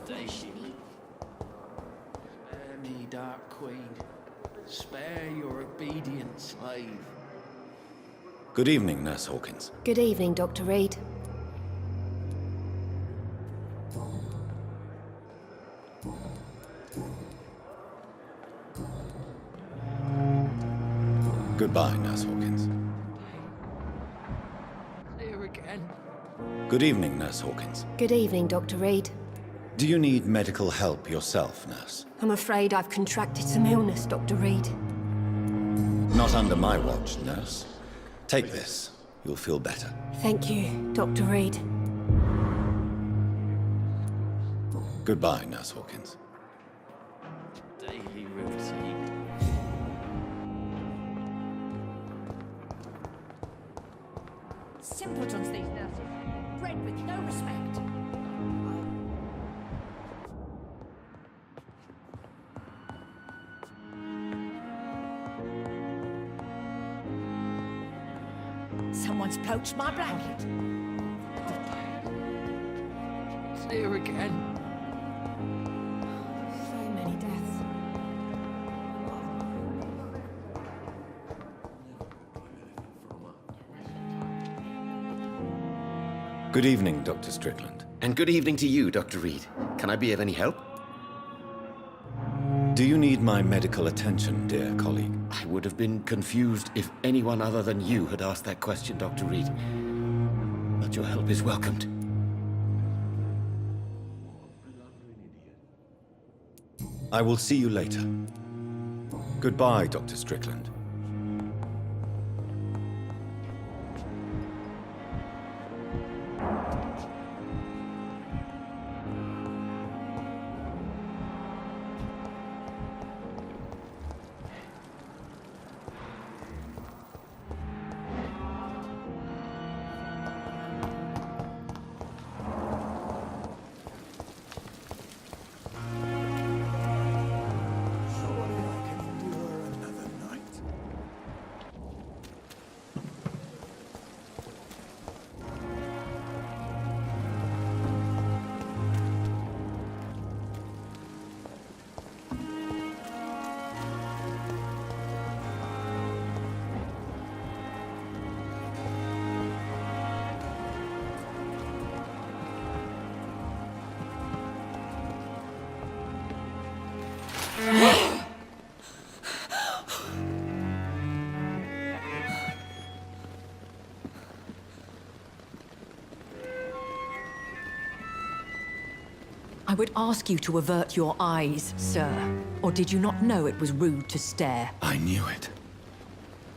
Spare me, Dark Queen. Spare your obedient slave. Good evening, Nurse Hawkins. Good evening, Dr. Reid. Goodbye, Nurse Hawkins. Here again. Good evening, Nurse Hawkins. Good evening, Dr. Reid. Do you need medical help yourself, Nurse? I'm afraid I've contracted some illness, Dr. Reid. Not under my watch, Nurse. Take this. You'll feel better. Thank you, Dr. Reid. Goodbye, Nurse Hawkins. Daily routine. Simpletons, these nurses. Bred with no respect. Someone's poached my blanket. It's here again. So many deaths. Good evening, Dr. Strickland. And good evening to you, Dr. Reid. Can I be of any help? Do you need my medical attention, dear colleague? I would have been confused if anyone other than you had asked that question, Dr. Reid. But your help is welcomed. I will see you later. Goodbye, Dr. Strickland. I would ask you to avert your eyes, sir. Or did you not know it was rude to stare? I knew it.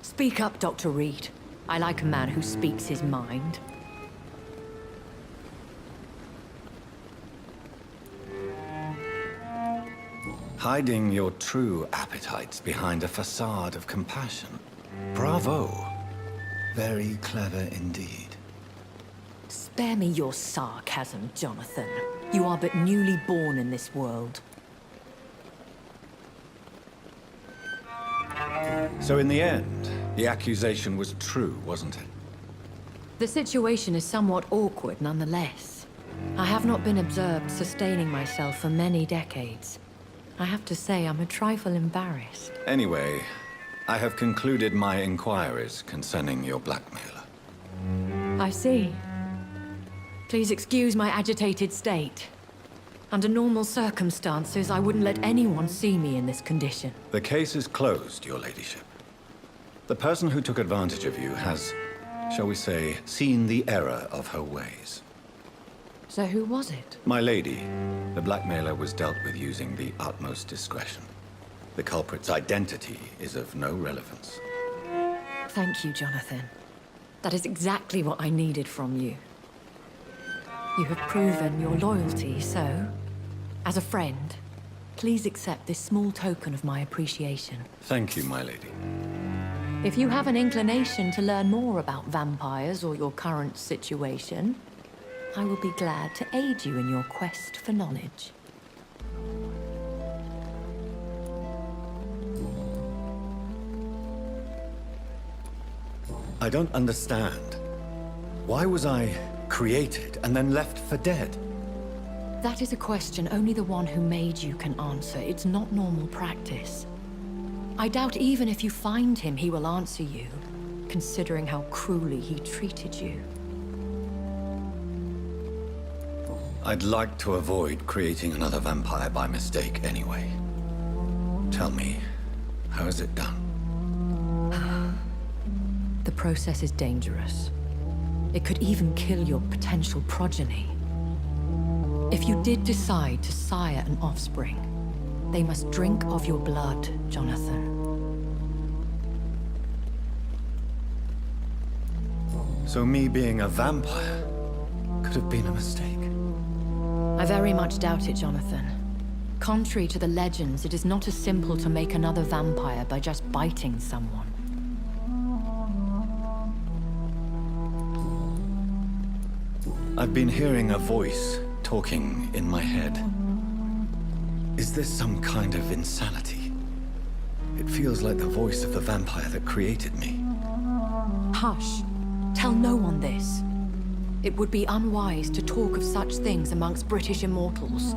Speak up, Dr. Reid. I like a man who speaks his mind. Hiding your true appetites behind a facade of compassion. Bravo. Very clever indeed. Spare me your sarcasm, Jonathan. You are but newly born in this world. So in the end, the accusation was true, wasn't it? The situation is somewhat awkward nonetheless. I have not been observed sustaining myself for many decades. I have to say I'm a trifle embarrassed. Anyway, I have concluded my inquiries concerning your blackmailer. I see. Please excuse my agitated state. Under normal circumstances, I wouldn't let anyone see me in this condition. The case is closed, your ladyship. The person who took advantage of you has, shall we say, seen the error of her ways. So who was it? My lady, the blackmailer was dealt with using the utmost discretion. The culprit's identity is of no relevance. Thank you, Jonathan. That is exactly what I needed from you. You have proven your loyalty, so, as a friend, please accept this small token of my appreciation. Thank you, my lady. If you have an inclination to learn more about vampires or your current situation, I will be glad to aid you in your quest for knowledge. I don't understand. Why was I created and then left for dead? That is a question only the one who made you can answer. It's not normal practice. I doubt even if you find him, he will answer you, considering how cruelly he treated you. I'd like to avoid creating another vampire by mistake anyway. Tell me, how is it done? The process is dangerous. It could even kill your potential progeny. If you did decide to sire an offspring, they must drink of your blood, Jonathan. So me being a vampire could have been a mistake. I very much doubt it, Jonathan. Contrary to the legends, it is not as simple to make another vampire by just biting someone. I've been hearing a voice talking in my head. Is this some kind of insanity? It feels like the voice of the vampire that created me. Hush. Tell no one this. It would be unwise to talk of such things amongst British immortals.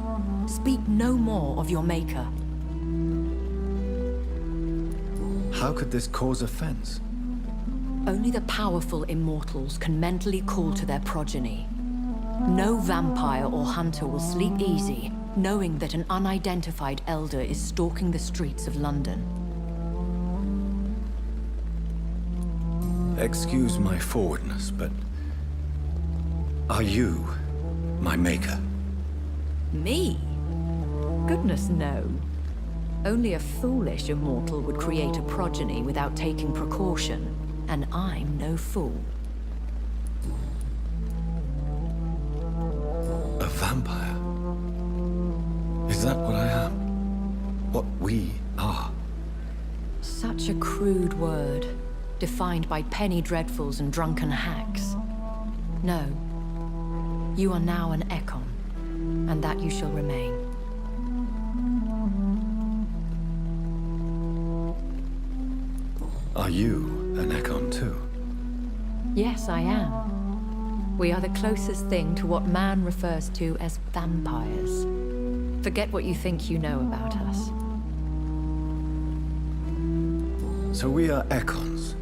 Speak no more of your maker. How could this cause offense? Only the powerful immortals can mentally call to their progeny. No vampire or hunter will sleep easy, knowing that an unidentified elder is stalking the streets of London. Excuse my forwardness, but are you my maker? Me? Goodness, no. Only a foolish immortal would create a progeny without taking precaution, and I'm no fool. A vampire? Is that what I am? What we are? Such a crude word, defined by penny dreadfuls and drunken hacks. No. You are now an Ekon, and that you shall remain. Are you an Ekon too? Yes, I am. We are the closest thing to what man refers to as vampires. Forget what you think you know about us. So we are Ekons.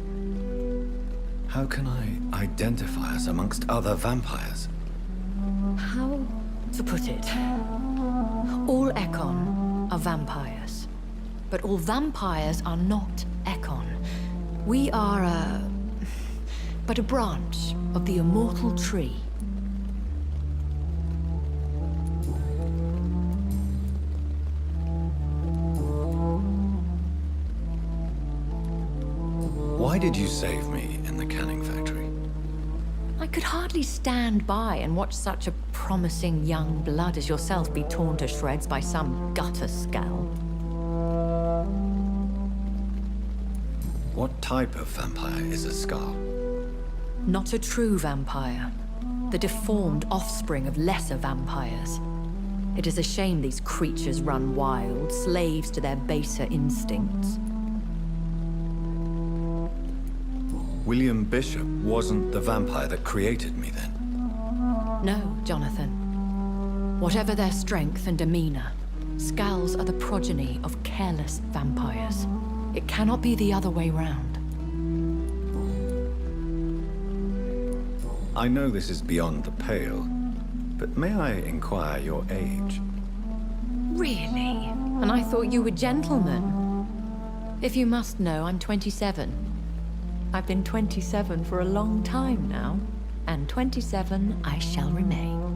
How can I identify us amongst other vampires? How to put it? All Ekon are vampires. But all vampires are not Ekon. We are but a branch of the immortal tree. Why did you save me in the canning factory? I could hardly stand by and watch such a promising young blood as yourself be torn to shreds by some gutter scowl. What type of vampire is a Scar? Not a true vampire. The deformed offspring of lesser vampires. It is a shame these creatures run wild, slaves to their baser instincts. William Bishop wasn't the vampire that created me then? No, Jonathan. Whatever their strength and demeanor, Scowls are the progeny of careless vampires. It cannot be the other way round. I know this is beyond the pale, but may I inquire your age? Really? And I thought you were gentlemen. If you must know, I'm 27. I've been 27 for a long time now, and 27 I shall remain.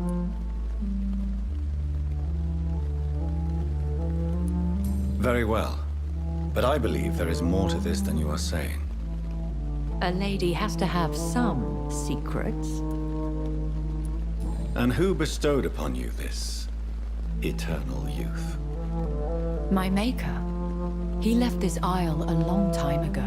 Very well, but I believe there is more to this than you are saying. A lady has to have some secrets. And who bestowed upon you this eternal youth? My maker. He left this isle a long time ago.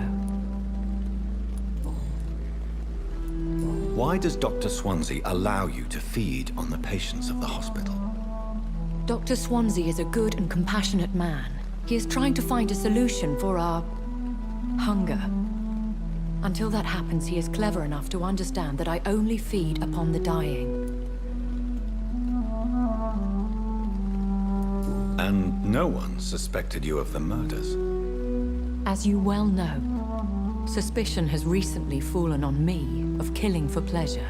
Why does Dr. Swansea allow you to feed on the patients of the hospital? Dr. Swansea is a good and compassionate man. He is trying to find a solution for our hunger. Until that happens, he is clever enough to understand that I only feed upon the dying. And no one suspected you of the murders. As you well know, suspicion has recently fallen on me of killing for pleasure.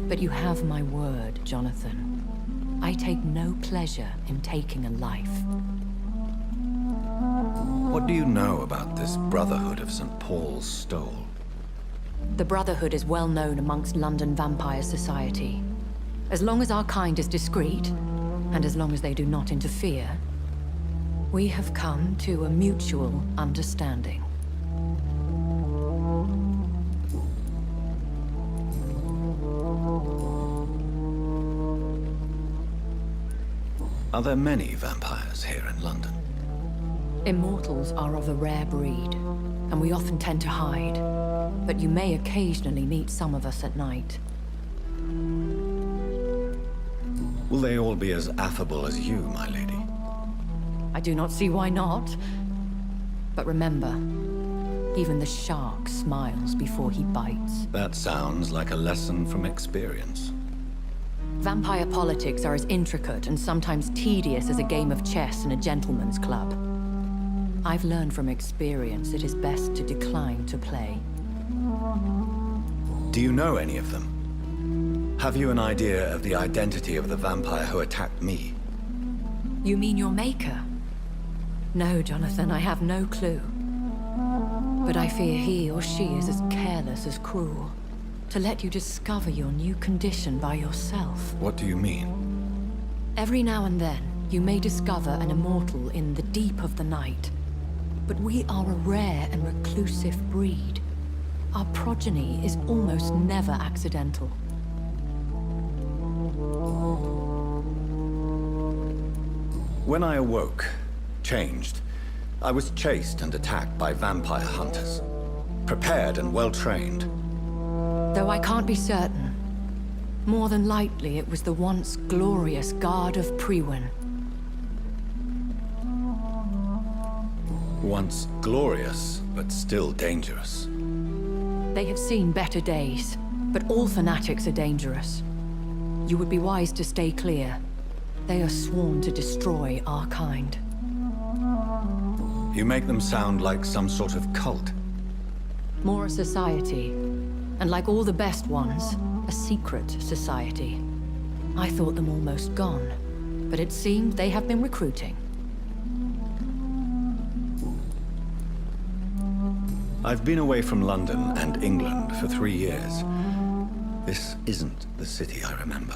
But you have my word, Jonathan. I take no pleasure in taking a life. What do you know about this Brotherhood of St. Paul's Stole? The Brotherhood is well known amongst London vampire society. As long as our kind is discreet, and as long as they do not interfere, we have come to a mutual understanding. Are there many vampires here in London? Immortals are of a rare breed, and we often tend to hide. But you may occasionally meet some of us at night. Will they all be as affable as you, my lady? I do not see why not. But remember, even the shark smiles before he bites. That sounds like a lesson from experience. Vampire politics are as intricate and sometimes tedious as a game of chess in a gentleman's club. I've learned from experience it is best to decline to play. Do you know any of them? Have you an idea of the identity of the vampire who attacked me? You mean your maker? No, Jonathan, I have no clue. But I fear he or she is as careless as cruel. To let you discover your new condition by yourself. What do you mean? Every now and then, you may discover an immortal in the deep of the night. But we are a rare and reclusive breed. Our progeny is almost never accidental. When I awoke, changed, I was chased and attacked by vampire hunters. Prepared and well-trained. Though I can't be certain, more than likely it was the once glorious Guard of Priwen. Once glorious, but still dangerous. They have seen better days, but all fanatics are dangerous. You would be wise to stay clear. They are sworn to destroy our kind. You make them sound like some sort of cult. More a society, and like all the best ones, a secret society. I thought them almost gone, but it seemed they have been recruiting. I've been away from London and England for 3 years. This isn't the city I remember.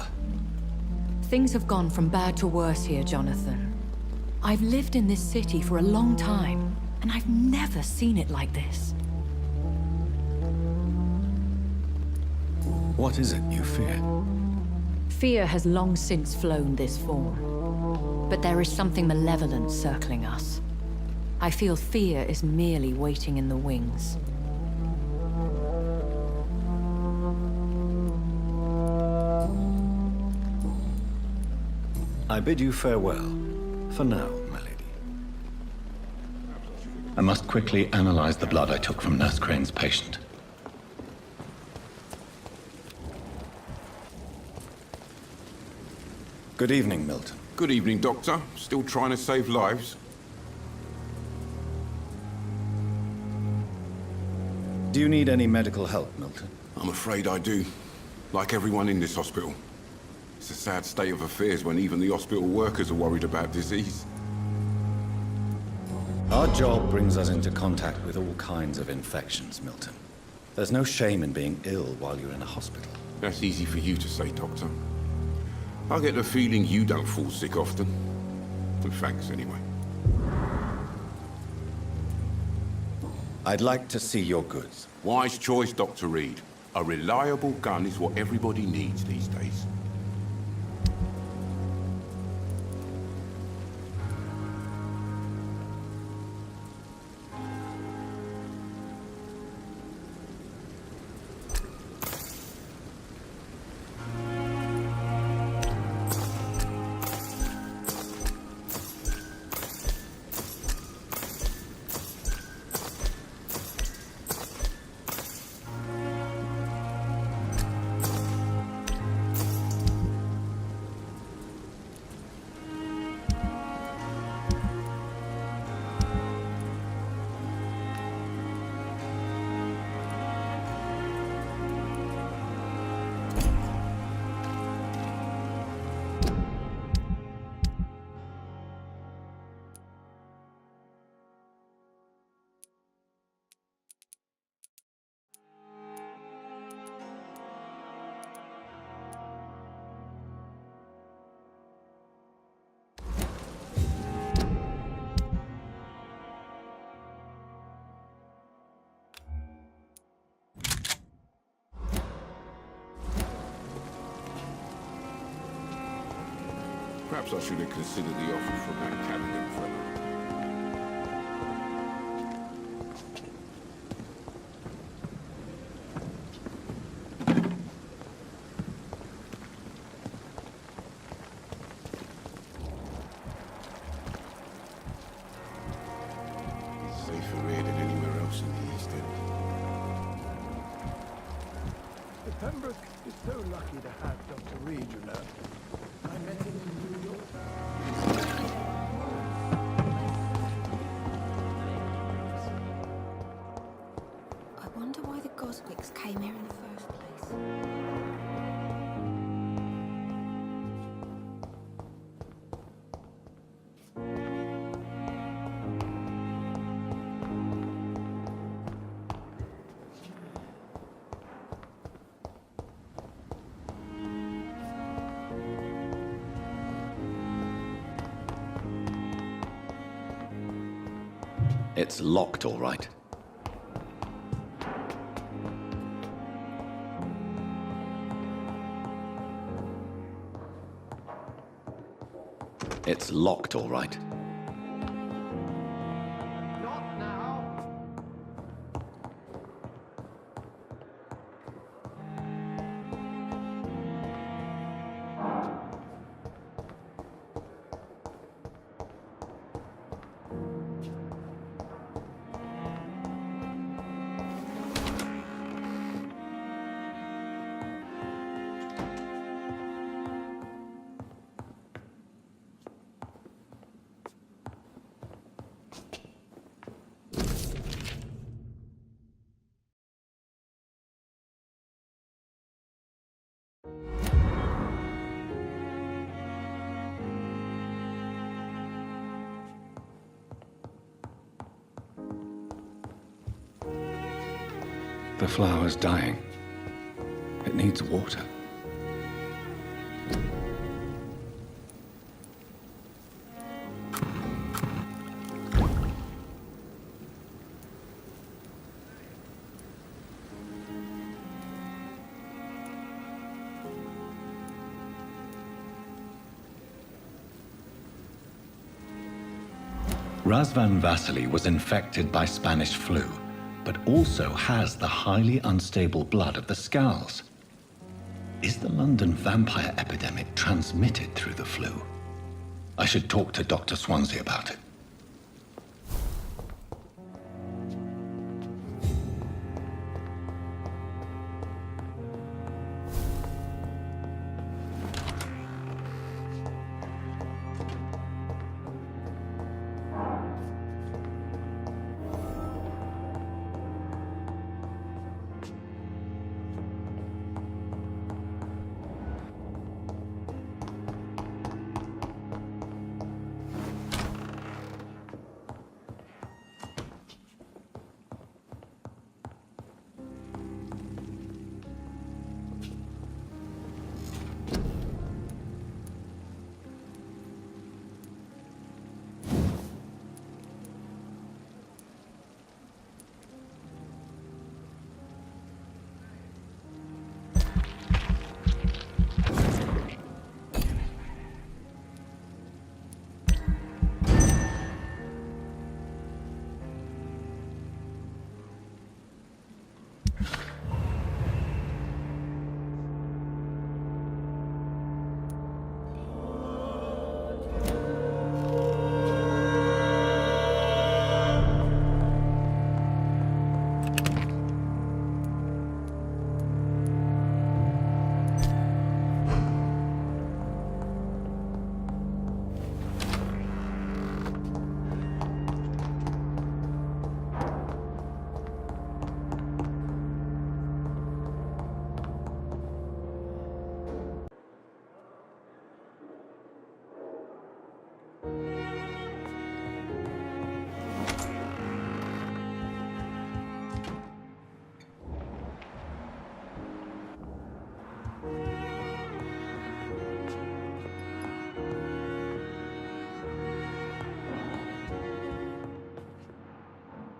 Things have gone from bad to worse here, Jonathan. I've lived in this city for a long time, and I've never seen it like this. What is it you fear? Fear has long since flown this form. But there is something malevolent circling us. I feel fear is merely waiting in the wings. I bid you farewell, for now, my lady. I must quickly analyze the blood I took from Nurse Crane's patient. Good evening, Milton. Good evening, Doctor. Still trying to save lives? Do you need any medical help, Milton? I'm afraid I do. Like everyone in this hospital. It's a sad state of affairs when even the hospital workers are worried about disease. Our job brings us into contact with all kinds of infections, Milton. There's no shame in being ill while you're in a hospital. That's easy for you to say, Doctor. I get the feeling you don't fall sick often. But thanks anyway. I'd like to see your goods. Wise choice, Dr. Reid. A reliable gun is what everybody needs these days. Perhaps I should have considered the offer from that Callaghan fellow. Safer here than anywhere else in the East End. The Pembroke is so lucky to have Dr. Reid, you know. I met him in New York. I wonder why the Goswicks came here in the first place. It's locked, all right. It's locked, all right. Not now. The flower's dying. It needs water. Razvan Vasily was infected by Spanish flu, but also has the highly unstable blood of the Scowls. Is the London vampire epidemic transmitted through the flu? I should talk to Dr. Swansea about it.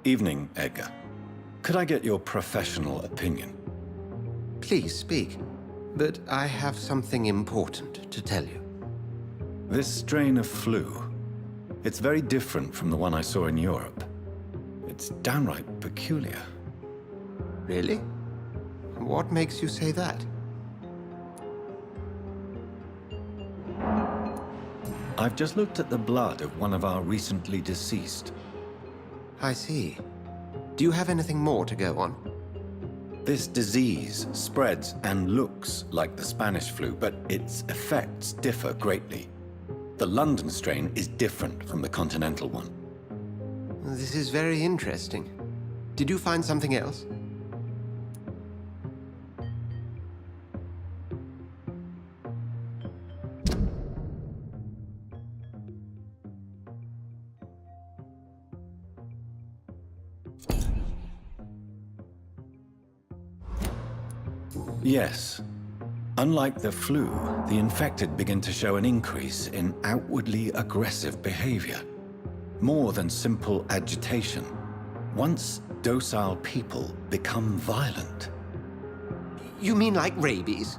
Evening, Edgar. Could I get your professional opinion? Please speak, but I have something important to tell you. This strain of flu, it's very different from the one I saw in Europe. It's downright peculiar. Really? What makes you say that? I've just looked at the blood of one of our recently deceased. I see. Do you have anything more to go on? This disease spreads and looks like the Spanish flu, but its effects differ greatly. The London strain is different from the continental one. This is very interesting. Did you find something else? Yes. Unlike the flu, the infected begin to show an increase in outwardly aggressive behavior. More than simple agitation. Once docile people become violent. You mean like rabies?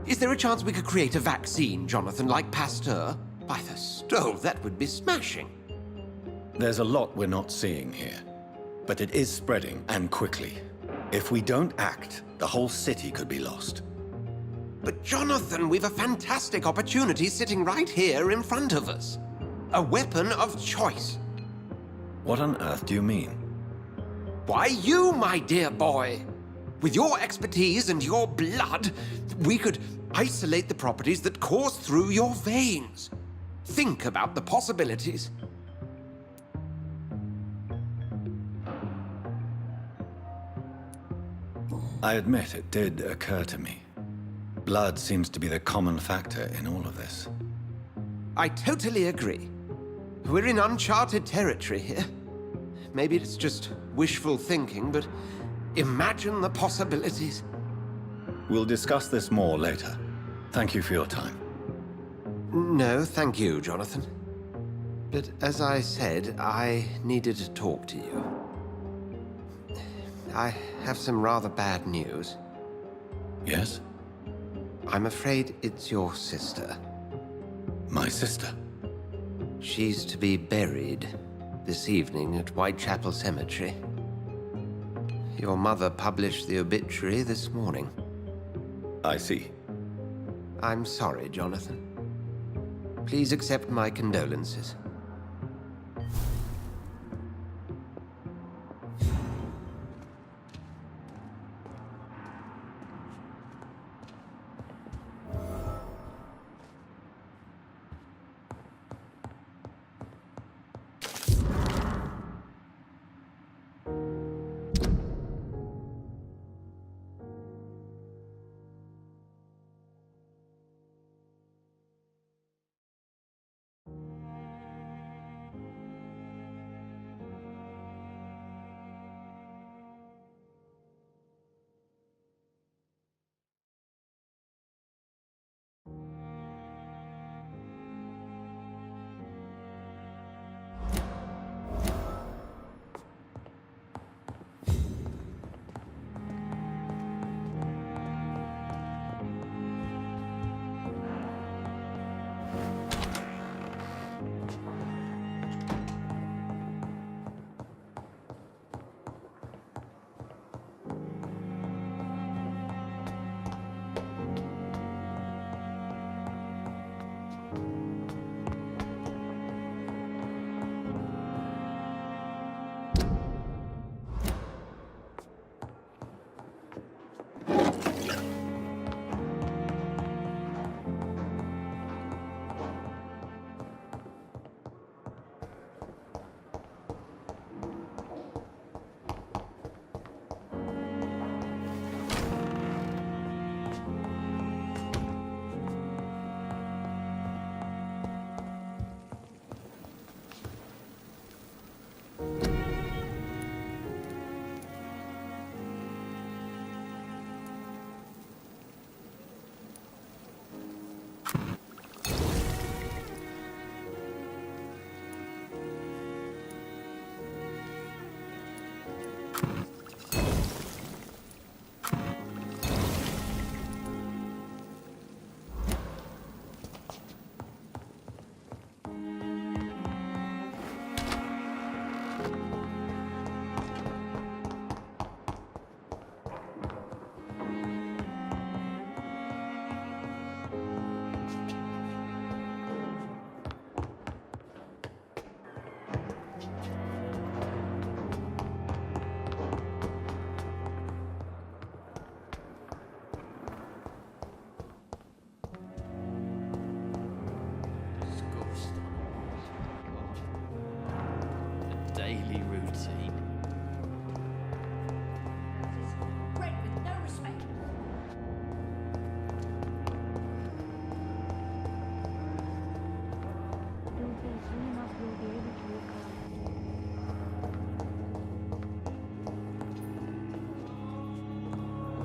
Is there a chance we could create a vaccine, Jonathan, like Pasteur? By the stove, that would be smashing. There's a lot we're not seeing here. But it is spreading, and quickly. If we don't act, the whole city could be lost. But Jonathan, we've a fantastic opportunity sitting right here in front of us. A weapon of choice. What on earth do you mean? Why, you, my dear boy. With your expertise and your blood, we could isolate the properties that course through your veins. Think about the possibilities. I admit it did occur to me. Blood seems to be the common factor in all of this. I totally agree. We're in uncharted territory here. Maybe it's just wishful thinking, but imagine the possibilities. We'll discuss this more later. Thank you for your time. No, thank you, Jonathan. But as I said, I needed to talk to you. I have some rather bad news. Yes? I'm afraid it's your sister. My sister? She's to be buried this evening at Whitechapel Cemetery. Your mother published the obituary this morning. I see. I'm sorry, Jonathan. Please accept my condolences. team. Red with no respect.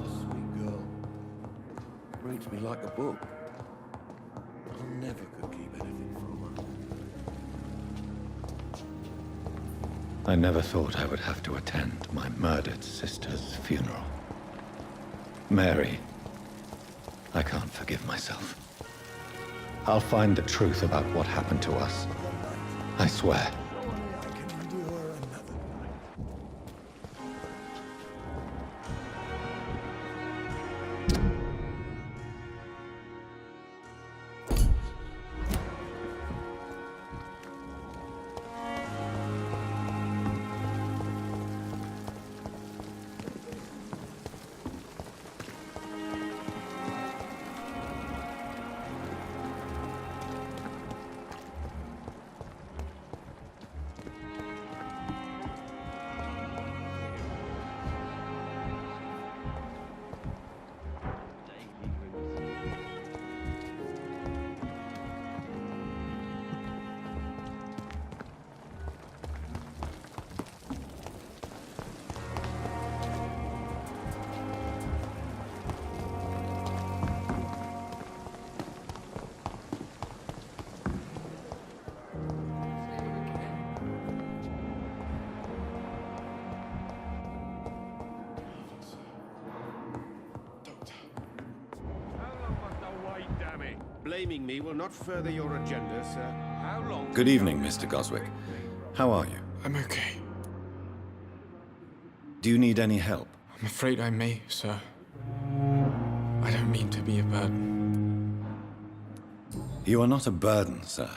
Sweet girl. Reads me like a book. I never could keep anything from her. I never thought I would have to attend my murdered sister's funeral. Mary, I can't forgive myself. I'll find the truth about what happened to us. I swear. Surely I can endure another night. Blaming me will not further your agenda, sir. How long? Good evening, Mr. Goswick. How are you? I'm okay. Do you need any help? I'm afraid I may, sir. I don't mean to be a burden. You are not a burden, sir.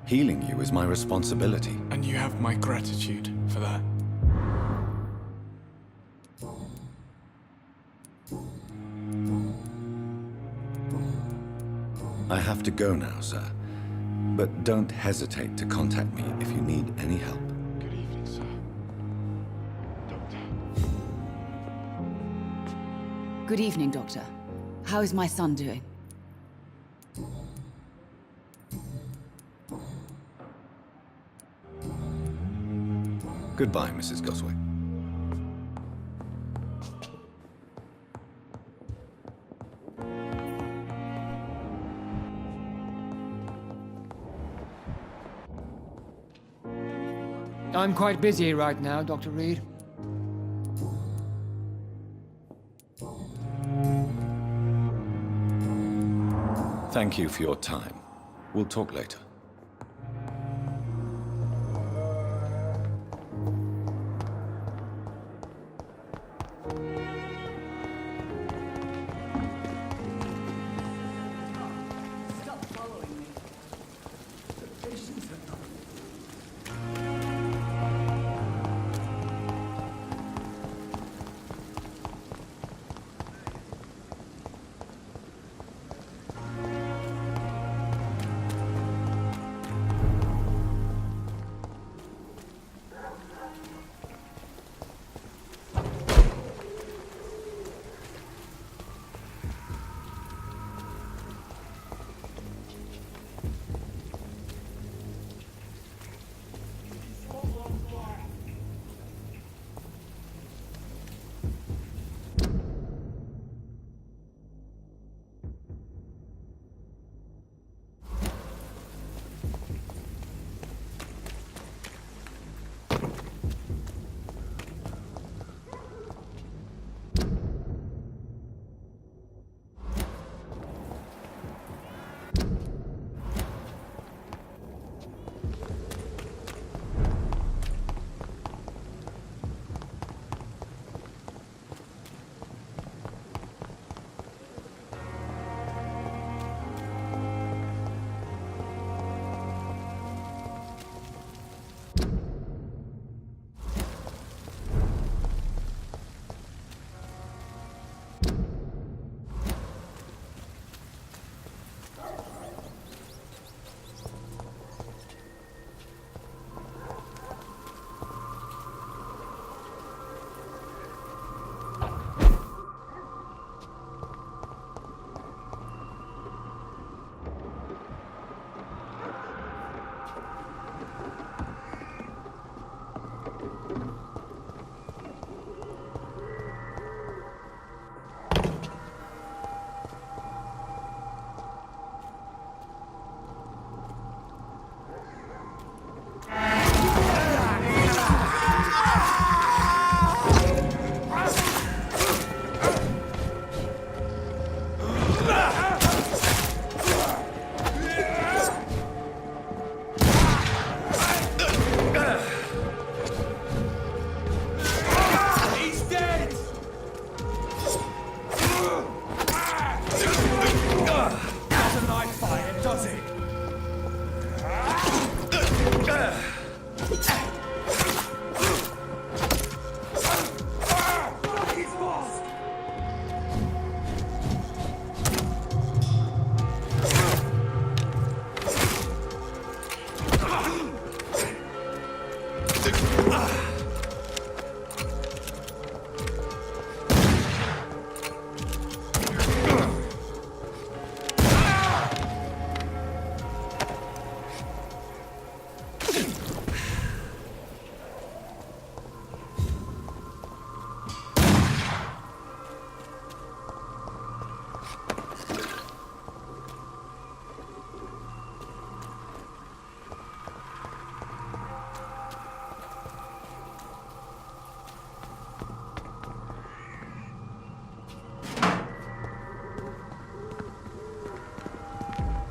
Healing you is my responsibility. And you have my gratitude for that. I have to go now, sir. But don't hesitate to contact me if you need any help. Good evening, sir. Doctor. Good evening, Doctor. How is my son doing? Goodbye, Mrs. Goswick. I'm quite busy right now, Dr. Reid. Thank you for your time. We'll talk later.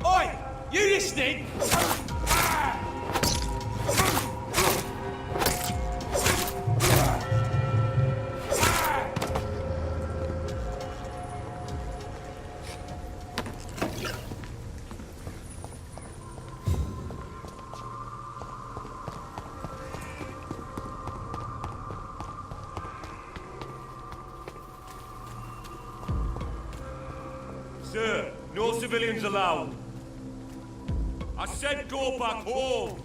Oi! You listening? Sir, no civilians allowed. I said go back home!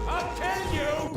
I'll tell you!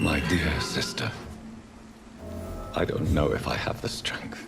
My dear sister, I don't know if I have the strength.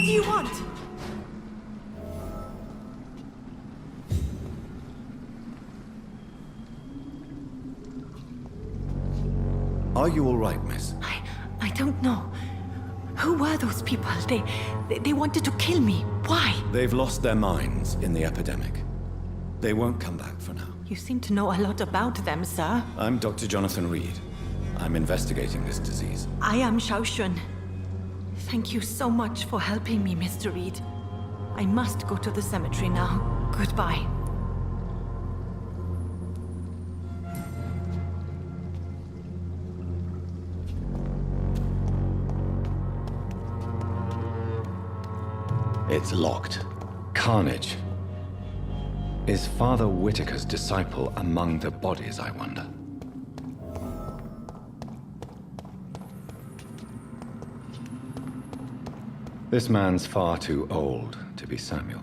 do you want? Are you all right, miss? I don't know. Who were those people? They wanted to kill me. Why? They've lost their minds in the epidemic. They won't come back for now. You seem to know a lot about them, sir. I'm Dr. Jonathan Reid. I'm investigating this disease. I am Shaoshun. Thank you so much for helping me, Mr. Reid. I must go to the cemetery now. Goodbye. It's locked. Carnage. Is Father Whitaker's disciple among the bodies, I wonder? This man's far too old to be Samuel.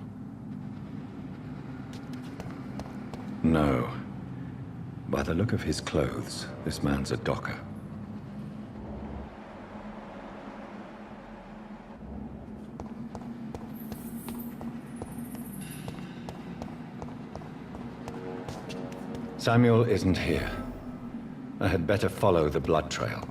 No. By the look of his clothes, this man's a docker. Samuel isn't here. I had better follow the blood trail.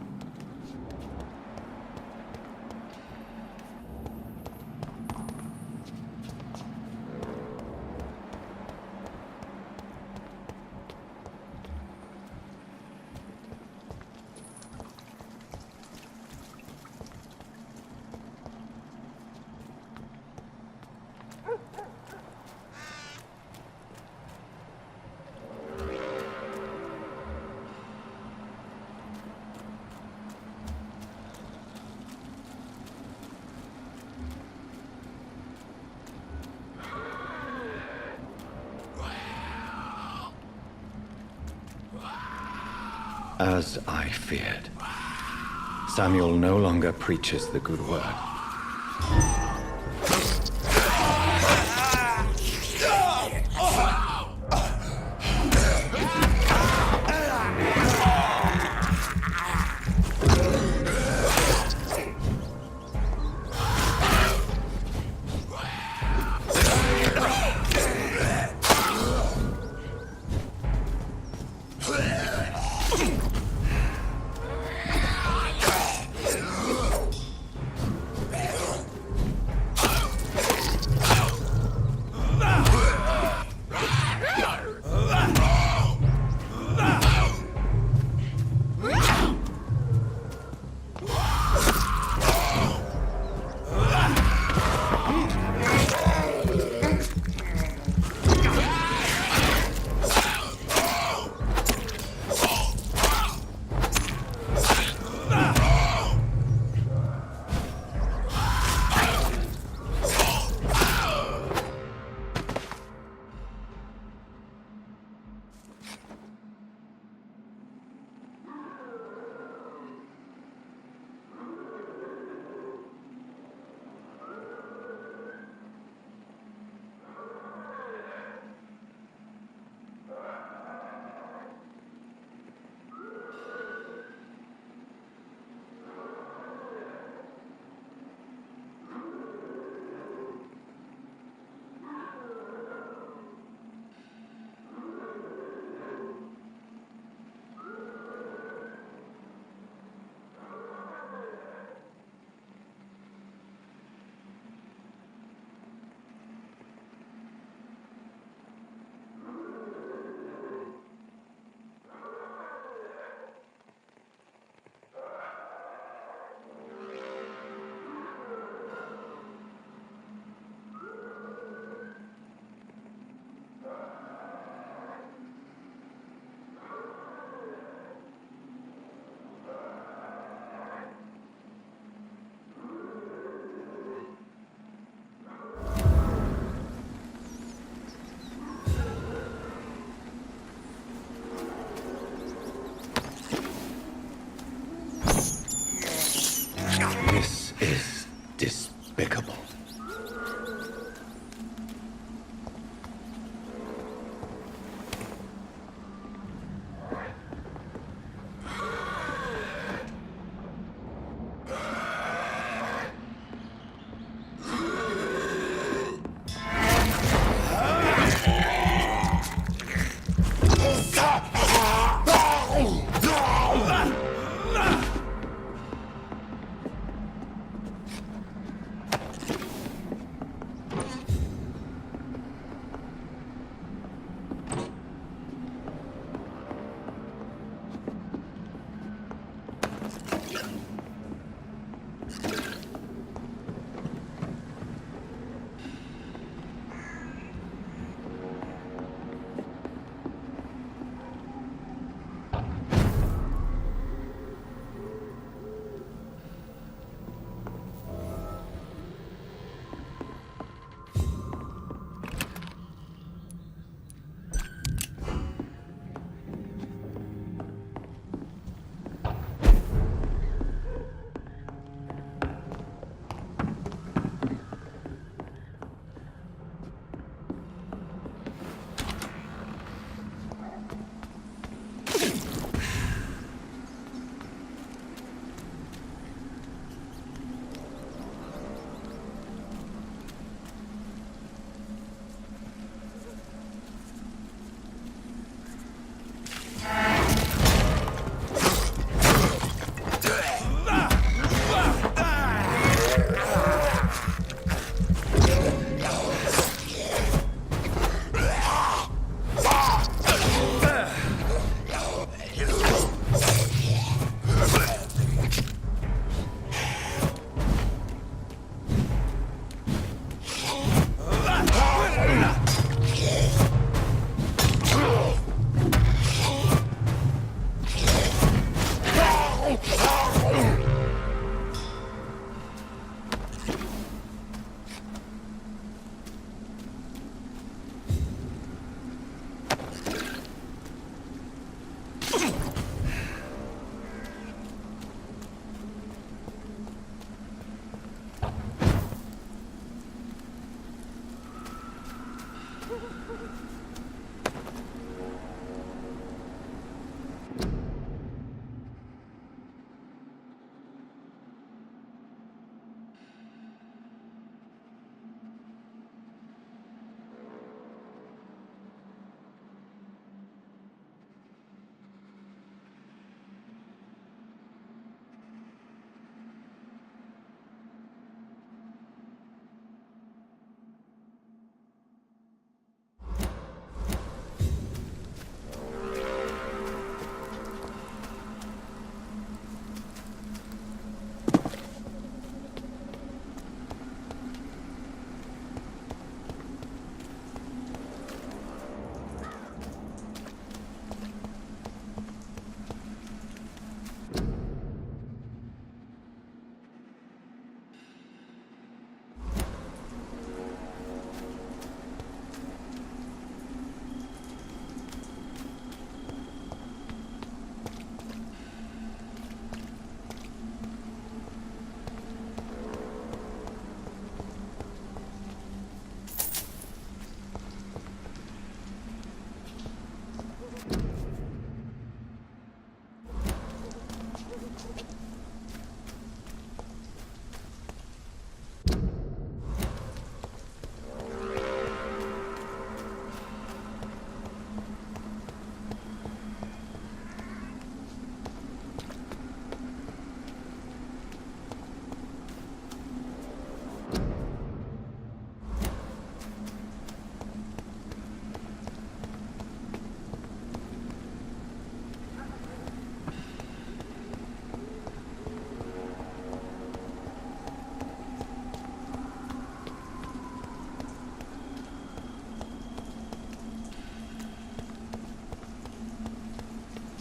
As I feared, Samuel no longer preaches the good word. This is despicable.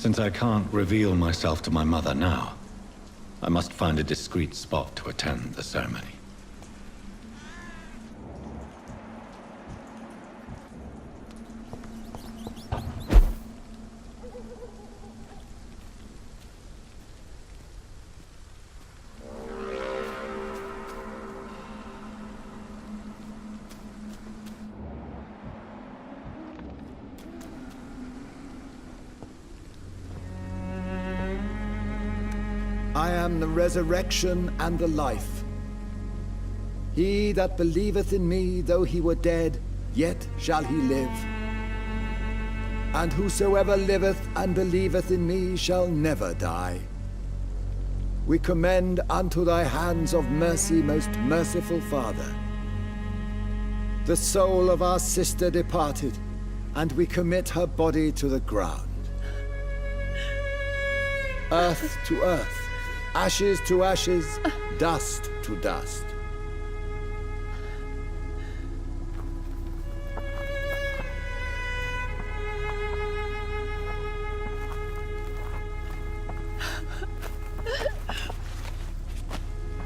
Since I can't reveal myself to my mother now, I must find a discreet spot to attend the ceremony. I am the resurrection and the life. He that believeth in me, though he were dead, yet shall he live. And whosoever liveth and believeth in me shall never die. We commend unto thy hands of mercy, most merciful Father, the soul of our sister departed, and we commit her body to the ground. Earth to earth, ashes to ashes, dust to dust.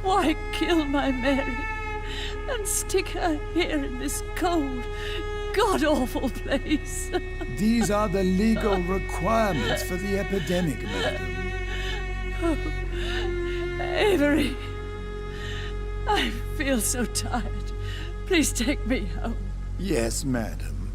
Why kill my Mary and stick her here in this cold, god-awful place? These are the legal requirements for the epidemic, madam. Oh, Avery, I feel so tired. Please take me home. Yes, madam.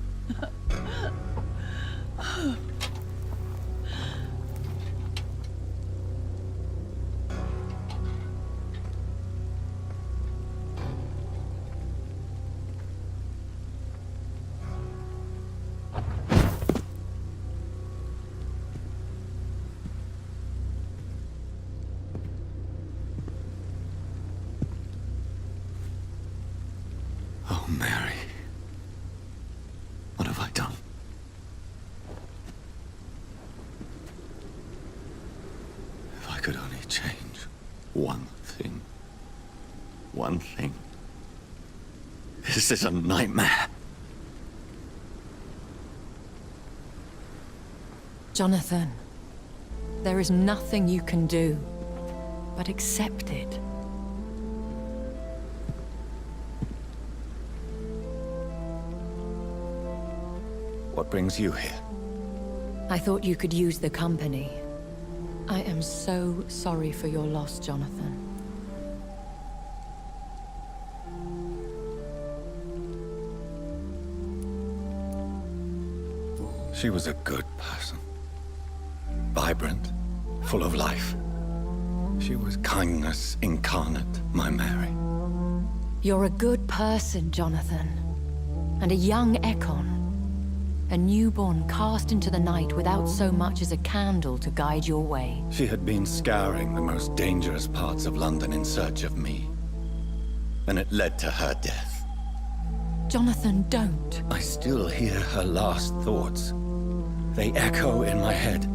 Oh, Mary. What have I done? If I could only change one thing. One thing. This is a nightmare. Jonathan, there is nothing you can do but accept it. What brings you here? I thought you could use the company. I am so sorry for your loss, Jonathan. She was a good person. Vibrant, full of life. She was kindness incarnate, my Mary. You're a good person, Jonathan. And a young Ekon. A newborn cast into the night without so much as a candle to guide your way. She had been scouring the most dangerous parts of London in search of me. And it led to her death. Jonathan, don't. I still hear her last thoughts. They echo in my head.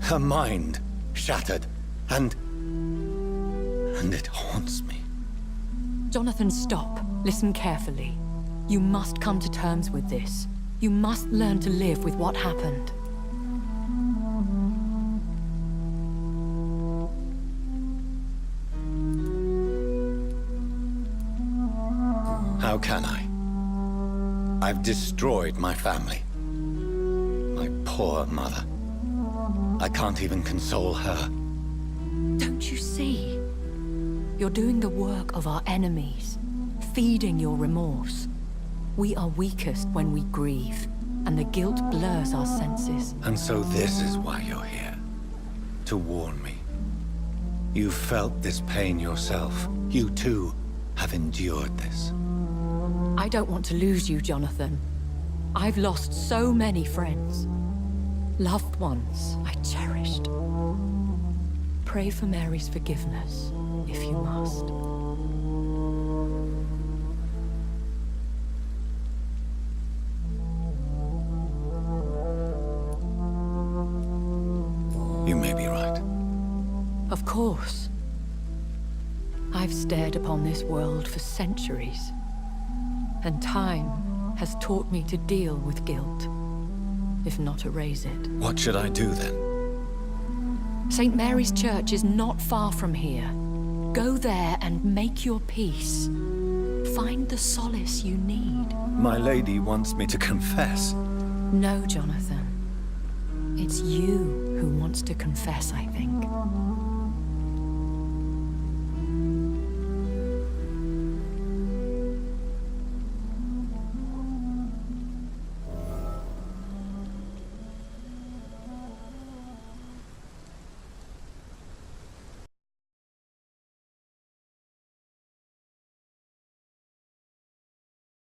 Her mind shattered, and it haunts me. Jonathan, stop. Listen carefully. You must come to terms with this. You must learn to live with what happened. How can I? I've destroyed my family. My poor mother. I can't even console her. Don't you see? You're doing the work of our enemies, feeding your remorse. We are weakest when we grieve, and the guilt blurs our senses. And so this is why you're here. To warn me. You've felt this pain yourself. You too have endured this. I don't want to lose you, Jonathan. I've lost so many friends. Loved ones I cherished. Pray for Mary's forgiveness, if you must. You may be right. Of course. I've stared upon this world for centuries, and time has taught me to deal with guilt, if not erase it. What should I do then? St. Mary's Church is not far from here. Go there and make your peace. Find the solace you need. My lady wants me to confess. No, Jonathan. It's you who wants to confess, I think.